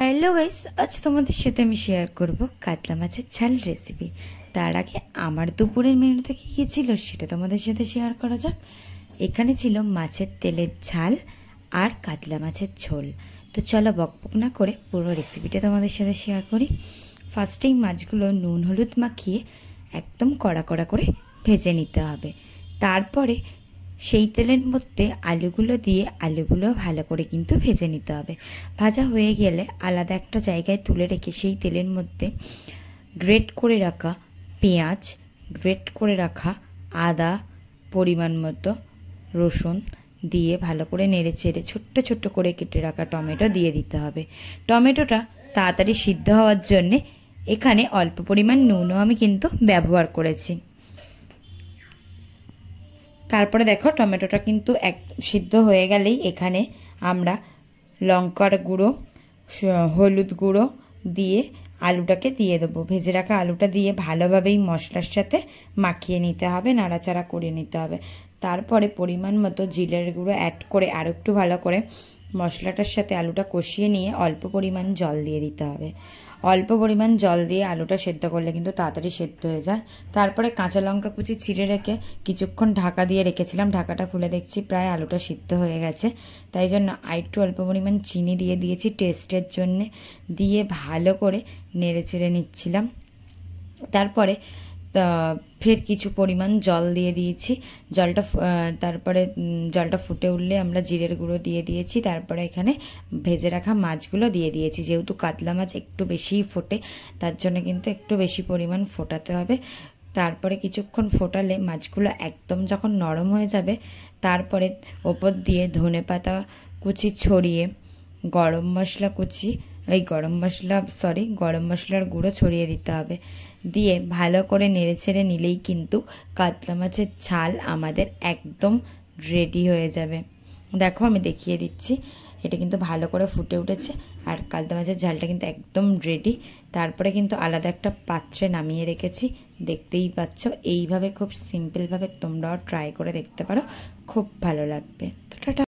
Hello guys, আজ তোমাদের সাথে আমি শেয়ার করব কাতলা মাছের ঝাল রেসিপি। তার আগে আমার দুপুরের মেনুতে কী কী ছিল সেটা তোমাদের সাথে শেয়ার করা যাক। এখানে ছিল মাছের তেলের ঝাল আর কাতলা মাছের ঝোল। তো চলো বকবক না করে পুরো রেসিপিটা তোমাদের সাথে শেয়ার করি। ফার্স্টেই মাছগুলো নুন হলুদ মাখিয়ে একদম কড়া কড়া করে ভেজে নিতে হবে। তারপরে সেই তেলের মধ্যে আলুগুলো দিয়ে আলুগুলো ভালো করে কিন্তু ভেজে নিতে হবে। ভাজা হয়ে গেলে আলাদা একটা জায়গায় তুলে রেখে সেই তেলের মধ্যে গ্রেট করে রাখা পেঁয়াজ, গ্রেট করে রাখা আদা, পরিমাণ মতো রসুন দিয়ে ভালো করে নেড়ে চেড়ে ছোট্ট ছোট্ট করে কেটে রাখা টমেটো দিয়ে দিতে হবে। টমেটোটা তাড়াতাড়ি সিদ্ধ হওয়ার জন্যে এখানে অল্প পরিমাণ নুনও আমি কিন্তু ব্যবহার করেছি। তারপরে দেখো টমেটোটা কিন্তু এক সিদ্ধ হয়ে গেলেই এখানে আমরা লঙ্কার গুঁড়ো, হলুদ গুঁড়ো দিয়ে আলুটাকে দিয়ে দেবো। ভেজে রাখা আলুটা দিয়ে ভালোভাবেই মশলার সাথে মাখিয়ে নিতে হবে, নাড়াচাড়া করে নিতে হবে। তারপরে পরিমাণ মতো জিরের গুঁড়ো অ্যাড করে আরও একটু ভালো করে মশলাটার সাথে আলুটা কষিয়ে নিয়ে অল্প পরিমাণ জল দিয়ে দিতে হবে। অল্প পরিমাণ জল দিয়ে আলুটা সেদ্ধ করলে কিন্তু তাড়াতাড়ি সেদ্ধ হয়ে যায়। তারপরে কাঁচা লঙ্কা কুচি ছিঁড়ে রেখে কিছুক্ষণ ঢাকা দিয়ে রেখেছিলাম। ঢাকাটা খুলে দেখছি প্রায় আলুটা সিদ্ধ হয়ে গেছে। তাই জন্য আরেকটু অল্প পরিমাণ চিনি দিয়ে দিয়েছি টেস্টের জন্যে, দিয়ে ভালো করে নেড়ে চেড়ে নিচ্ছিলাম। তারপরে ফের কিছু পরিমাণ জল দিয়ে দিয়েছি। তারপরে জলটা ফুটে উঠলে আমরা জিরের গুঁড়ো দিয়ে দিয়েছি। তারপরে এখানে ভেজে রাখা মাছগুলো দিয়ে দিয়েছি। যেহেতু কাতলা মাছ একটু বেশিই ফোটে, তার জন্য কিন্তু একটু বেশি পরিমাণ ফোটাতে হবে। তারপরে কিছুক্ষণ ফোটালে মাছগুলো একদম যখন নরম হয়ে যাবে, তারপরে ওপর দিয়ে ধনেপাতা কুচি ছড়িয়ে গরম মশলার গুঁড়ো ছড়িয়ে দিতে হবে। দিয়ে ভালো করে নেড়ে ছেড়ে নিলেই কিন্তু কাতলা মাছের ঝাল আমাদের একদম রেডি হয়ে যাবে। দেখো আমি দেখিয়ে দিচ্ছি, এটা কিন্তু ভালো করে ফুটে উঠেছে আর কাতলা মাছের ঝালটা কিন্তু একদম রেডি। তারপরে কিন্তু আলাদা একটা পাত্রে নামিয়ে রেখেছি, দেখতেই পাচ্ছ। এইভাবে খুব সিম্পলভাবে তোমরাও ট্রাই করে দেখতে পারো, খুব ভালো লাগবে। তো টাটা।